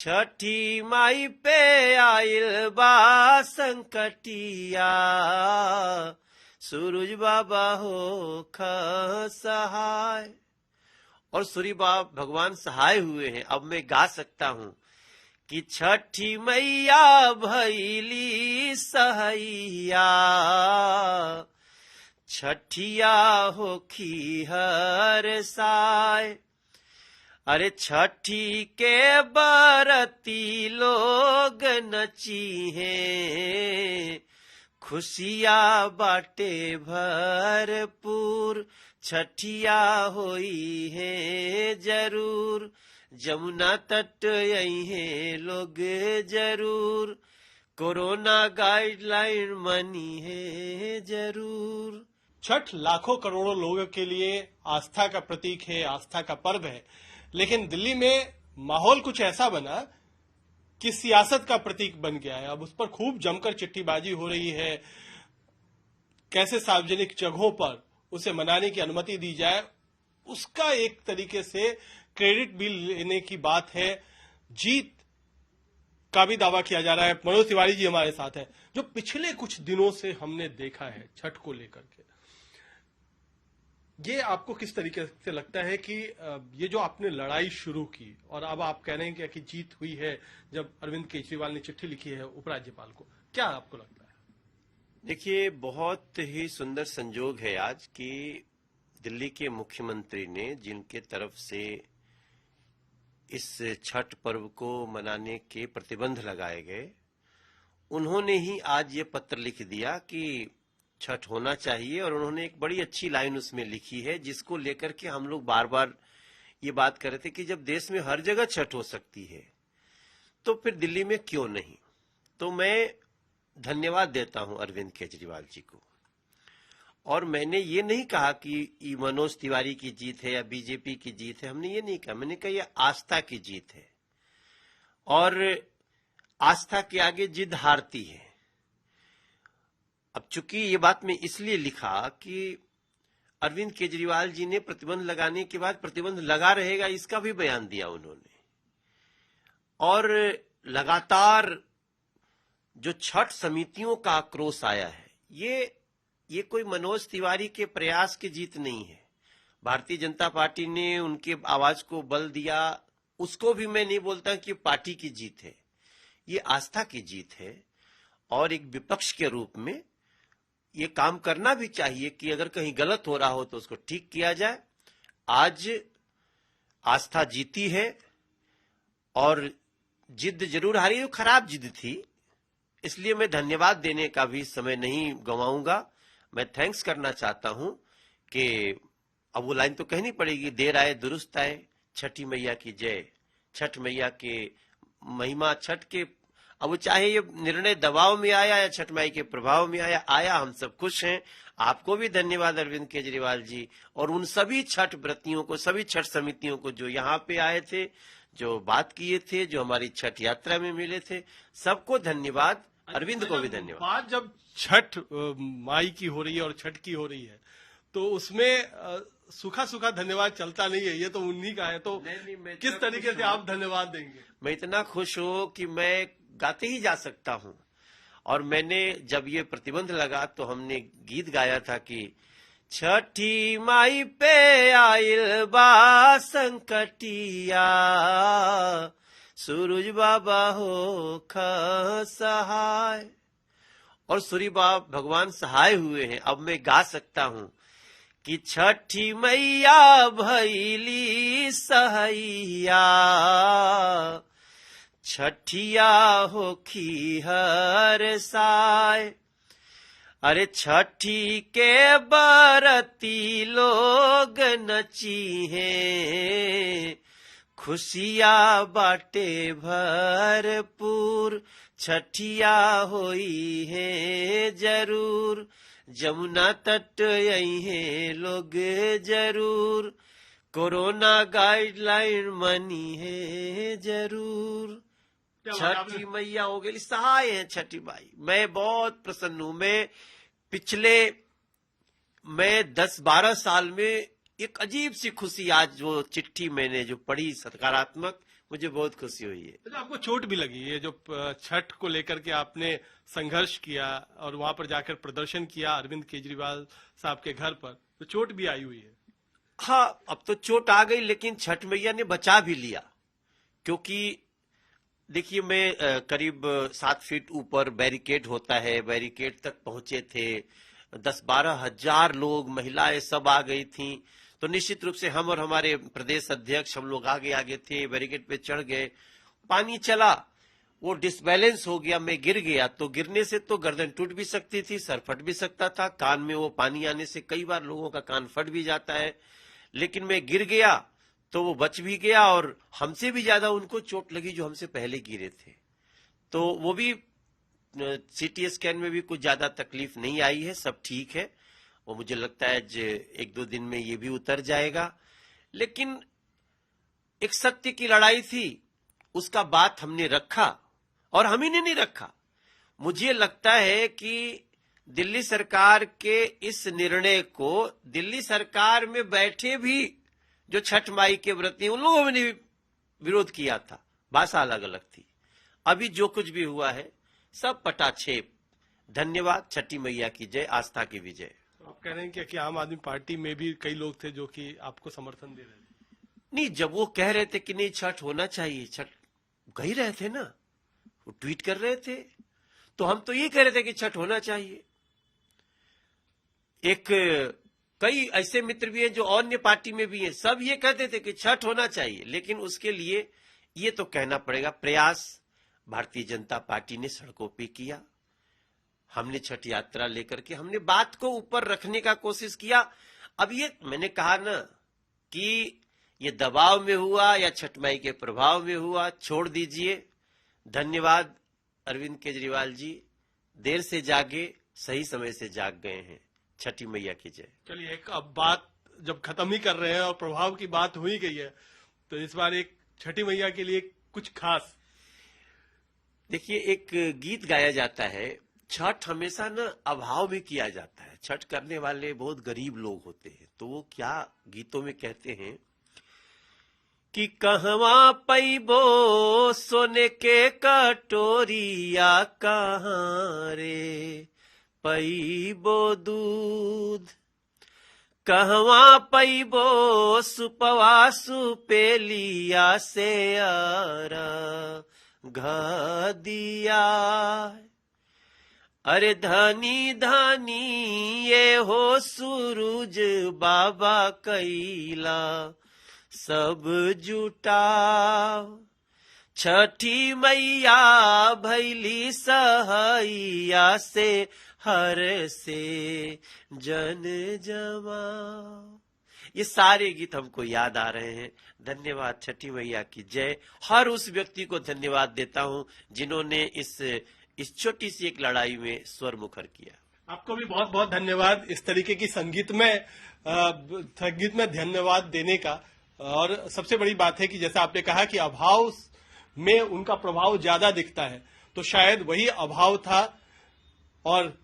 छठी माई पे आइल बा संकटिया, सूरज बाबा हो सहाय। और सूर्य बाबा भगवान सहाय हुए हैं। अब मैं गा सकता हूँ कि छठी मैया भैली सहैया, छठिया होखी हर साय। अरे छठी के बरती लोग नची हैं, खुशिया बाटे भरपूर, छठिया होई है जरूर, जमुना तट आई है लोग जरूर, कोरोना गाइडलाइन मनी है जरूर। छठ लाखों करोड़ों लोगों के लिए आस्था का प्रतीक है, आस्था का पर्व है। लेकिन दिल्ली में माहौल कुछ ऐसा बना कि सियासत का प्रतीक बन गया है। अब उस पर खूब जमकर चिट्ठीबाजी हो रही है। कैसे सार्वजनिक जगहों पर उसे मनाने की अनुमति दी जाए, उसका एक तरीके से क्रेडिट भी लेने की बात है। जीत का भी दावा किया जा रहा है। मनोज तिवारी जी हमारे साथ हैं। जो पिछले कुछ दिनों से हमने देखा है छठ को लेकर के, ये आपको किस तरीके से लगता है कि ये जो आपने लड़ाई शुरू की और अब आप कह रहे हैं कि जीत हुई है, जब अरविंद केजरीवाल ने चिट्ठी लिखी है उपराज्यपाल को, क्या आपको लगता है? देखिए, बहुत ही सुंदर संजोग है आज कि दिल्ली के मुख्यमंत्री ने, जिनके तरफ से इस छठ पर्व को मनाने के प्रतिबंध लगाए गए, उन्होंने ही आज ये पत्र लिख दिया कि छठ होना चाहिए। और उन्होंने एक बड़ी अच्छी लाइन उसमें लिखी है, जिसको लेकर के हम लोग बार बार ये बात कर रहे थे कि जब देश में हर जगह छठ हो सकती है तो फिर दिल्ली में क्यों नहीं। तो मैं धन्यवाद देता हूं अरविंद केजरीवाल जी को। और मैंने ये नहीं कहा कि मनोज तिवारी की जीत है या बीजेपी की जीत है, हमने ये नहीं कहा। मैंने कहा ये आस्था की जीत है, और आस्था के आगे जिद हारती है। अब चूंकि ये बात मैं इसलिए लिखा कि अरविंद केजरीवाल जी ने प्रतिबंध लगाने के बाद प्रतिबंध लगा रहेगा, इसका भी बयान दिया उन्होंने। और लगातार जो छठ समितियों का आक्रोश आया है, ये कोई मनोज तिवारी के प्रयास की जीत नहीं है। भारतीय जनता पार्टी ने उनके आवाज को बल दिया, उसको भी मैं नहीं बोलता कि पार्टी की जीत है, ये आस्था की जीत है। और एक विपक्ष के रूप में ये काम करना भी चाहिए कि अगर कहीं गलत हो रहा हो तो उसको ठीक किया जाए। आज आस्था जीती है और जिद जरूर हारी, वो खराब जिद थी, इसलिए मैं धन्यवाद देने का भी समय नहीं गंवाऊंगा। मैं थैंक्स करना चाहता हूं कि अब वो लाइन तो कहनी पड़ेगी, देर आए दुरुस्त आए, छठी मैया की जय, छठ मैया के महिमा, छठ के। अब चाहे ये निर्णय दबाव में आया या छठ माई के प्रभाव में आया, हम सब खुश हैं। आपको भी धन्यवाद अरविंद केजरीवाल जी, और उन सभी छठ व्रतियों को, सभी छठ समितियों को जो यहाँ पे आए थे, जो बात किए थे, जो हमारी छठ यात्रा में मिले थे, सबको धन्यवाद। अरविंद को भी धन्यवाद। बात जब छठ माई की हो रही है और छठ की हो रही है, तो उसमें सूखा सूखा धन्यवाद चलता नहीं है, ये तो उन्हीं का है। तो नहीं, किस तरीके से आप धन्यवाद देंगे? मैं इतना खुश हूं कि मैं गाते ही जा सकता हूं। और मैंने जब ये प्रतिबंध लगा तो हमने गीत गाया था कि छठी माई पे आइल बा संकटिया, सूरज बाबा हो सहाय। और सूर्य बाबा भगवान सहाय हुए हैं। अब मैं गा सकता हूं कि छठी मैया भैली सहैया, छठिया होखी हर साय। अरे छठी के बरती लोग नची हैं, खुशिया बाटे भरपूर, छठिया होई है जरूर, जमुना तट आई है लोग जरूर, कोरोना गाइडलाइन मनी है जरूर। छठी मैया हो गई सहाय है छठी माई। मैं बहुत प्रसन्न हूं। मैं 10-12 साल में एक अजीब सी खुशी, आज जो चिट्ठी मैंने जो पढ़ी सकारात्मक, मुझे बहुत खुशी हुई है। अच्छा, आपको चोट भी लगी ये जो छठ को लेकर के आपने संघर्ष किया और वहां पर जाकर प्रदर्शन किया अरविंद केजरीवाल साहब के घर पर, तो चोट भी आई हुई है। हाँ, अब तो चोट आ गई, लेकिन छठ मैया ने बचा भी लिया। क्योंकि देखिए, मैं करीब 7 फीट ऊपर बैरिकेड होता है, बैरिकेड तक पहुंचे थे। 10-12 हजार लोग, महिलाएं सब आ गई थीं। तो निश्चित रूप से हम और हमारे प्रदेश अध्यक्ष, हम लोग आगे आगे थे, बैरिकेड पे चढ़ गए। पानी चला, वो डिसबैलेंस हो गया, मैं गिर गया। तो गिरने से तो गर्दन टूट भी सकती थी, सर फट भी सकता था। कान में वो पानी आने से कई बार लोगों का कान फट भी जाता है। लेकिन मैं गिर गया तो वो बच भी गया, और हमसे भी ज्यादा उनको चोट लगी जो हमसे पहले गिरे थे। तो वो भी सीटी स्कैन में भी कुछ ज्यादा तकलीफ नहीं आई है, सब ठीक है। वो मुझे लगता है 1-2 दिन में ये भी उतर जाएगा। लेकिन एक सत्य की लड़ाई थी, उसका बात हमने रखा, और हम ही ने नहीं रखा। मुझे लगता है कि दिल्ली सरकार के इस निर्णय को दिल्ली सरकार में बैठे भी जो छठ माई के व्रती, उन लोगों ने भी विरोध किया था। भाषा अलग अलग थी। अभी जो कुछ भी हुआ है सब पटाक्षेप। धन्यवाद, छठी मैया की जय, आस्था की विजय। आप कह रहे हैं कि आम आदमी पार्टी में भी कई लोग थे जो कि आपको समर्थन दे रहे थे? नहीं, जब वो कह रहे थे कि नहीं छठ होना चाहिए, छठ कह रहे थे ना, वो ट्वीट कर रहे थे, तो हम तो ये कह रहे थे कि छठ होना चाहिए। कई ऐसे मित्र भी हैं जो अन्य पार्टी में भी हैं, सब ये कहते थे कि छठ होना चाहिए। लेकिन उसके लिए ये तो कहना पड़ेगा, प्रयास भारतीय जनता पार्टी ने सड़कों पे किया। हमने छठ यात्रा लेकर के हमने बात को ऊपर रखने का कोशिश किया। अब ये मैंने कहा ना कि ये दबाव में हुआ या छठ माई के प्रभाव में हुआ, छोड़ दीजिए। धन्यवाद अरविंद केजरीवाल जी, देर से जागे, सही समय से जाग गए हैं। छठी मैया की जय। चलिए, एक अब बात जब खत्म ही कर रहे हैं और प्रभाव की बात हो ही गई है, तो इस बार एक छठी मैया के लिए कुछ खास। देखिए, एक गीत गाया जाता है, छठ हमेशा ना अभाव में किया जाता है। छठ करने वाले बहुत गरीब लोग होते हैं। तो वो क्या गीतों में कहते हैं कि कहवा पैबो सोने के कटोरिया, कहाँ रे पैबो दूध, कहवा पैबो सुपवा सुपेलिया से आरा घदिया। अरे धनी धनी ये हो सूरज बाबा कैला सब जुटाओ, छठी मैया भैली सहैया से हर से जन जमाओ। ये सारे गीत हमको याद आ रहे हैं। धन्यवाद, छठी मैया की जय। हर उस व्यक्ति को धन्यवाद देता हूं जिन्होंने इस छोटी सी एक लड़ाई में स्वर मुखर किया। आपको भी बहुत बहुत धन्यवाद इस तरीके की संगीत में धन्यवाद देने का। और सबसे बड़ी बात है कि जैसा आपने कहा कि अभाव में उनका प्रभाव ज्यादा दिखता है, तो शायद वही अभाव था और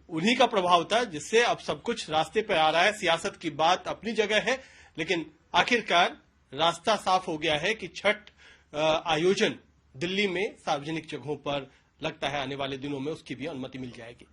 उन्हीं का प्रभाव था जिससे अब सब कुछ रास्ते पर आ रहा है। सियासत की बात अपनी जगह है, लेकिन आखिरकार रास्ता साफ हो गया है कि छठ आयोजन दिल्ली में सार्वजनिक जगहों पर लगता है आने वाले दिनों में उसकी भी अनुमति मिल जाएगी।